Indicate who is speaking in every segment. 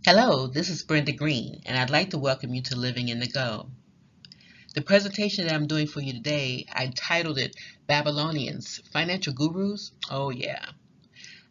Speaker 1: Hello, this is Brenda Green, and I'd like to welcome you to Living in the Go. The presentation that I'm doing for you today, I titled it Babylonians, Financial Gurus? Oh yeah.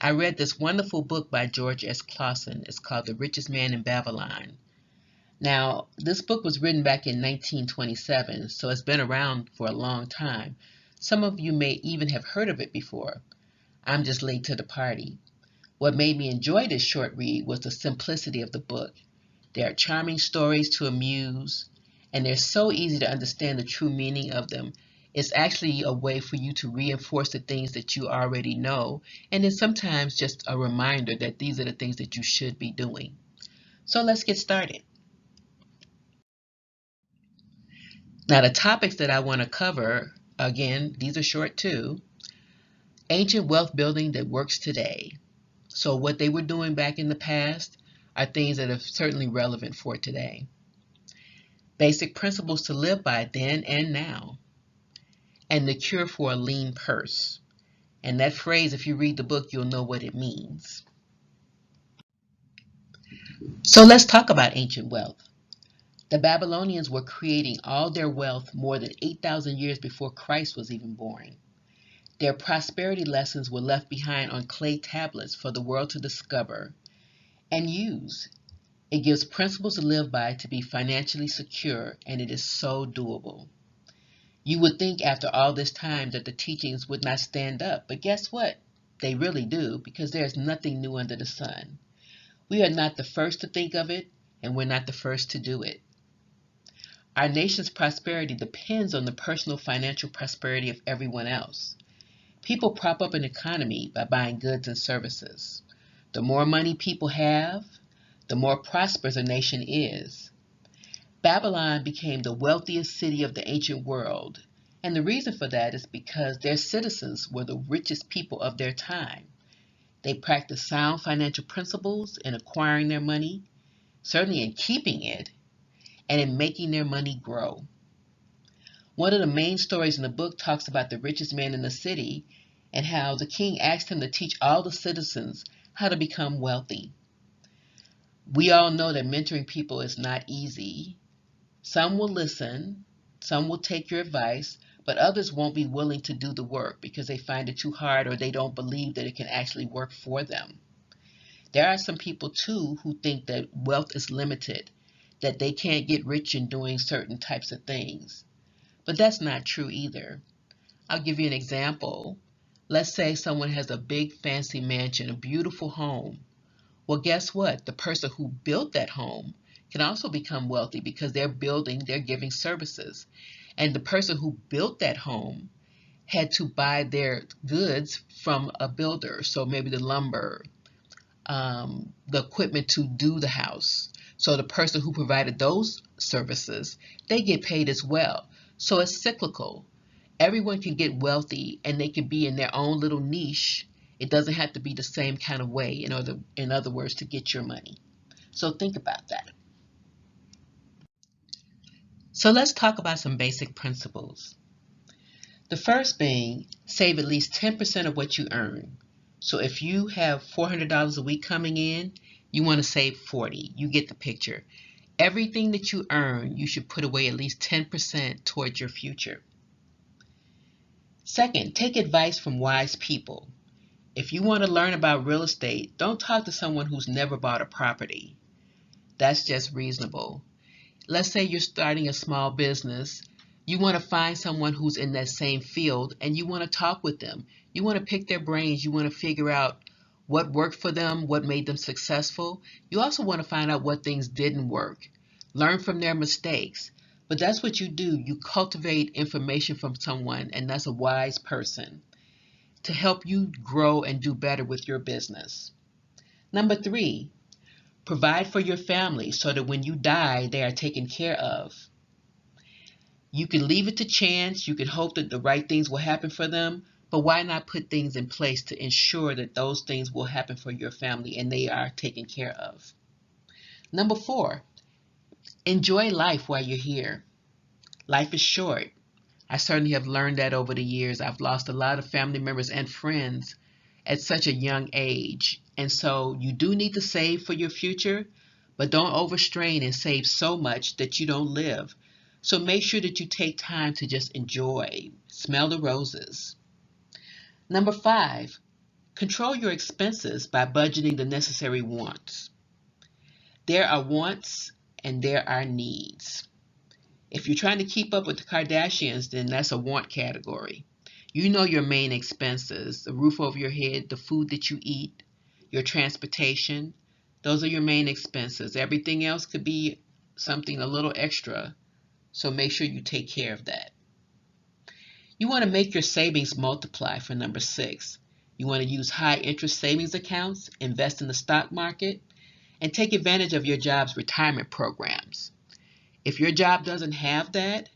Speaker 1: I read this wonderful book by George S. Clausen. It's called The Richest Man in Babylon. Now, this book was written back in 1927, so it's been around for a long time. Some of you may even have heard of it before. I'm just late to the party. What made me enjoy this short read was the simplicity of the book. They are charming stories to amuse, and they're so easy to understand the true meaning of them. It's actually a way for you to reinforce the things that you already know, and then sometimes just a reminder that these are the things that you should be doing. So let's get started. Now, the topics that I want to cover, again, these are short too. Ancient wealth building that works today. So what they were doing back in the past are things that are certainly relevant for today. Basic principles to live by then and now, and the cure for a lean purse. And that phrase, if you read the book, you'll know what it means. So let's talk about ancient wealth. The Babylonians were creating all their wealth more than 8,000 years before Christ was even born. Their prosperity lessons were left behind on clay tablets for the world to discover and use. It gives principles to live by to be financially secure, and it is so doable. You would think after all this time that the teachings would not stand up, but guess what? They really do, because there is nothing new under the sun. We are not the first to think of it, and we're not the first to do it. Our nation's prosperity depends on the personal financial prosperity of everyone else. People prop up an economy by buying goods and services. The more money people have, the more prosperous a nation is. Babylon became the wealthiest city of the ancient world, and the reason for that is because their citizens were the richest people of their time. They practiced sound financial principles in acquiring their money, certainly in keeping it, and in making their money grow. One of the main stories in the book talks about the richest man in the city and how the king asked him to teach all the citizens how to become wealthy. We all know that mentoring people is not easy. Some will listen, some will take your advice, but others won't be willing to do the work because they find it too hard or they don't believe that it can actually work for them. There are some people too who think that wealth is limited, that they can't get rich in doing certain types of things. But that's not true either. I'll give you an example. Let's say someone has a big fancy mansion, a beautiful home. Well, guess what? The person who built that home can also become wealthy because they're giving services. And the person who built that home had to buy their goods from a builder. So maybe the lumber, the equipment to do the house. So the person who provided those services, they get paid as well. So it's cyclical. Everyone can get wealthy and they can be in their own little niche. It doesn't have to be the same kind of way in other words, to get your money. So think about that. So let's talk about some basic principles. The first being save at least 10% of what you earn. So if you have $400 a week coming in, you want to save 40. You get the picture. Everything that you earn, you should put away at least 10% towards your future. Second, take advice from wise people. If you want to learn about real estate, don't talk to someone who's never bought a property. That's just reasonable. Let's say you're starting a small business. You want to find someone who's in that same field and you want to talk with them. You want to pick their brains. You want to figure out what worked for them, what made them successful. You also want to find out what things didn't work. Learn from their mistakes. But that's what you do. You cultivate information from someone, and that's a wise person to help you grow and do better with your business. Number three, provide for your family so that when you die, they are taken care of. You can leave it to chance, you can hope that the right things will happen for them, but why not put things in place to ensure that those things will happen for your family and they are taken care of? Number four, enjoy life while you're here. Life is short. I certainly have learned that over the years. I've lost a lot of family members and friends at such a young age. And so you do need to save for your future, but don't overstrain and save so much that you don't live. So make sure that you take time to just enjoy, smell the roses. Number 5, control your expenses by budgeting the necessary wants. There are wants and there are needs. If you're trying to keep up with the Kardashians, then that's a want category. You know your main expenses: the roof over your head, the food that you eat, your transportation. Those are your main expenses. Everything else could be something a little extra, so make sure you take care of that. You want to make your savings multiply for number 6. You want to use high interest savings accounts, invest in the stock market, and take advantage of your job's retirement programs. If your job doesn't have that,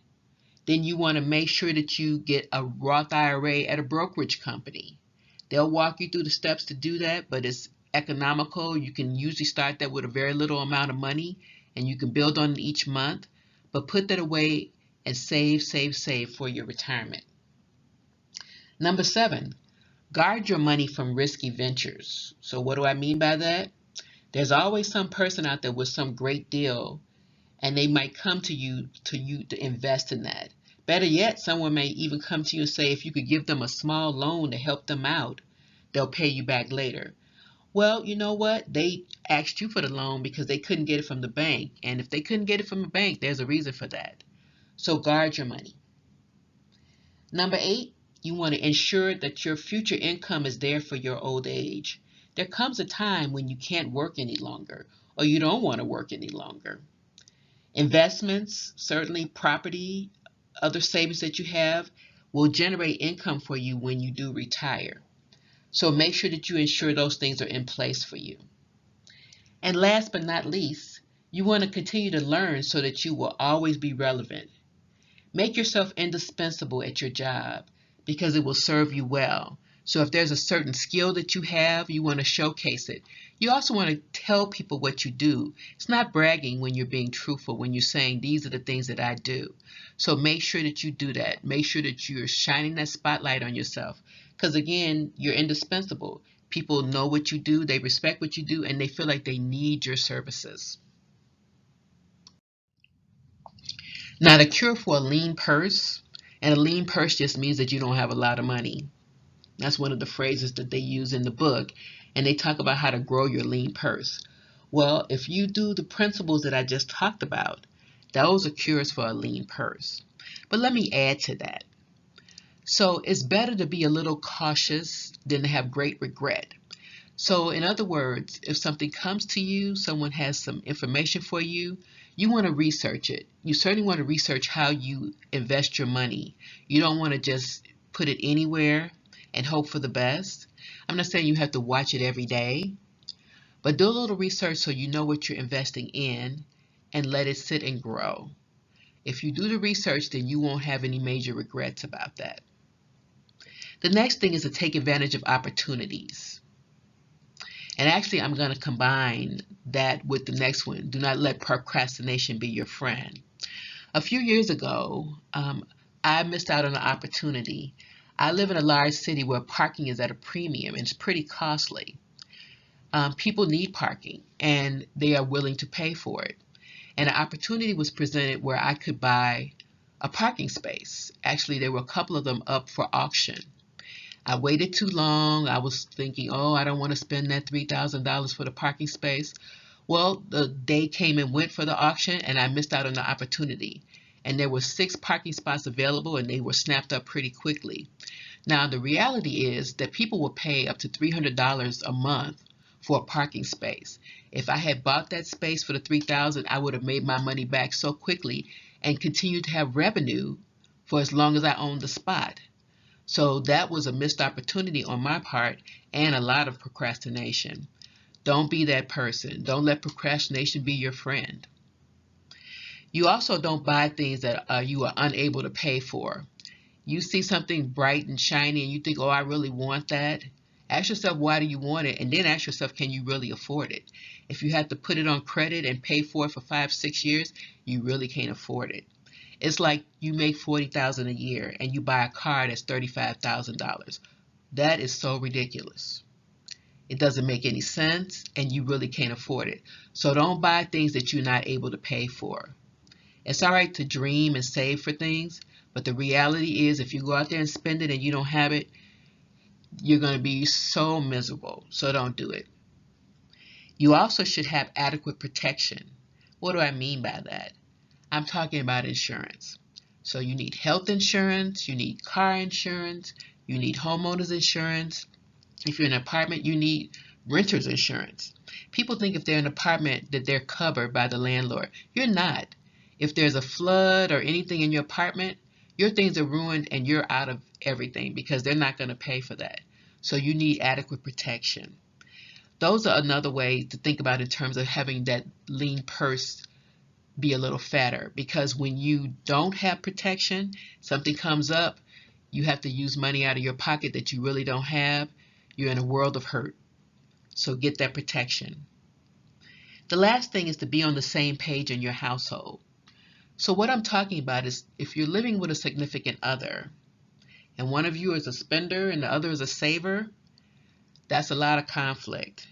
Speaker 1: then you want to make sure that you get a Roth IRA at a brokerage company. They'll walk you through the steps to do that, but it's economical. You can usually start that with a very little amount of money, and you can build on it each month, but put that away and save for your retirement. Number 7, guard your money from risky ventures. So what do I mean by that? There's always some person out there with some great deal, and they might come to you to invest in that. Better yet, someone may even come to you and say if you could give them a small loan to help them out, they'll pay you back later. Well, you know what? They asked you for the loan because they couldn't get it from the bank. And if they couldn't get it from the bank, there's a reason for that. So guard your money. Number 8, you want to ensure that your future income is there for your old age. There comes a time when you can't work any longer, or you don't want to work any longer. Investments, certainly property, other savings that you have, will generate income for you when you do retire. So make sure that you ensure those things are in place for you. And last but not least, you want to continue to learn so that you will always be relevant. Make yourself indispensable at your job because it will serve you well. So if there's a certain skill that you have, you want to showcase it. You also want to tell people what you do. It's not bragging when you're being truthful, when you're saying these are the things that I do. So make sure that you do that. Make sure that you're shining that spotlight on yourself. Because again, you're indispensable. People know what you do, they respect what you do, and they feel like they need your services. Now, the cure for a lean purse, and a lean purse just means that you don't have a lot of money. That's one of the phrases that they use in the book, and they talk about how to grow your lean purse. Well, if you do the principles that I just talked about, those are cures for a lean purse. But let me add to that. So it's better to be a little cautious than to have great regret. So in other words, if something comes to you, someone has some information for you, you want to research it. You certainly want to research how you invest your money. You don't want to just put it anywhere and hope for the best. I'm not saying you have to watch it every day, but do a little research so you know what you're investing in and let it sit and grow. If you do the research, then you won't have any major regrets about that. The next thing is to take advantage of opportunities. And actually, I'm going to combine that with the next one. Do not let procrastination be your friend. A few years ago, I missed out on an opportunity. I live in a large city where parking is at a premium and it's pretty costly. People need parking and they are willing to pay for it. And an opportunity was presented where I could buy a parking space. Actually, there were a couple of them up for auction. I waited too long. I was thinking, oh, I don't want to spend that $3,000 for the parking space. Well, the day came and went for the auction, and I missed out on the opportunity. And there were 6 parking spots available, and they were snapped up pretty quickly. Now, the reality is that people will pay up to $300 a month for a parking space. If I had bought that space for the $3,000, I would have made my money back so quickly and continued to have revenue for as long as I owned the spot. So that was a missed opportunity on my part and a lot of procrastination. Don't be that person. Don't let procrastination be your friend. You also don't buy things that you are unable to pay for. You see something bright and shiny and you think, oh, I really want that. Ask yourself, why do you want it? And then ask yourself, can you really afford it? If you have to put it on credit and pay for it for 5-6 years, you really can't afford it. It's like you make $40,000 a year and you buy a car that's $35,000. That is so ridiculous. It doesn't make any sense, and you really can't afford it. So don't buy things that you're not able to pay for. It's all right to dream and save for things, but the reality is if you go out there and spend it and you don't have it, you're going to be so miserable. So don't do it. You also should have adequate protection. What do I mean by that? I'm talking about insurance. So you need health insurance, you need car insurance, you need homeowners insurance. If you're in an apartment, you need renter's insurance. People think if they're in an apartment that they're covered by the landlord. You're not. If there's a flood or anything in your apartment, your things are ruined and you're out of everything because they're not going to pay for that. So you need adequate protection. Those are another way to think about in terms of having that lean purse be a little fatter, because when you don't have protection, something comes up, you have to use money out of your pocket that you really don't have, you're in a world of hurt. So get that protection. The last thing is to be on the same page in your household. So what I'm talking about is if you're living with a significant other and one of you is a spender and the other is a saver, that's a lot of conflict.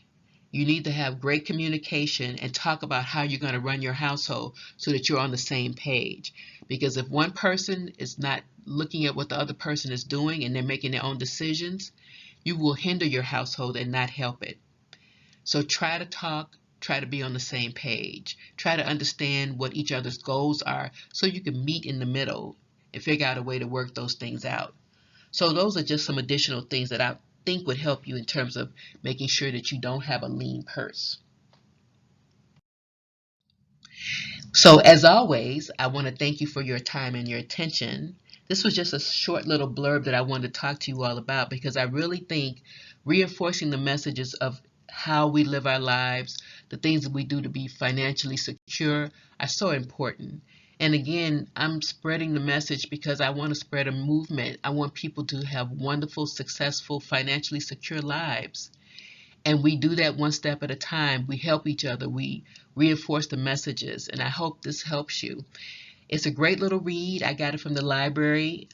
Speaker 1: You need to have great communication and talk about how you're going to run your household so that you're on the same page. Because if one person is not looking at what the other person is doing and they're making their own decisions, you will hinder your household and not help it. So try to talk, try to be on the same page. Try to understand what each other's goals are so you can meet in the middle and figure out a way to work those things out. So those are just some additional things that I think would help you in terms of making sure that you don't have a lean purse. So as always, I want to thank you for your time and your attention. This was just a short little blurb that I wanted to talk to you all about because I really think reinforcing the messages of how we live our lives, the things that we do to be financially secure are so important. And again, I'm spreading the message because I want to spread a movement. I want people to have wonderful, successful, financially secure lives. And we do that one step at a time. We help each other. We reinforce the messages. And I hope this helps you. It's a great little read. I got it from the library.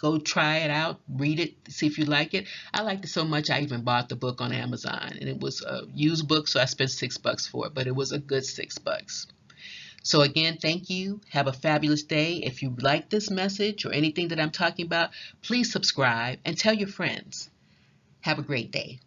Speaker 1: Go try it out. Read it. See if you like it. I liked it so much I even bought the book on Amazon. And it was a used book, so I spent $6 for it. But it was a good $6. So again, thank you. Have a fabulous day. If you like this message or anything that I'm talking about, please subscribe and tell your friends. Have a great day.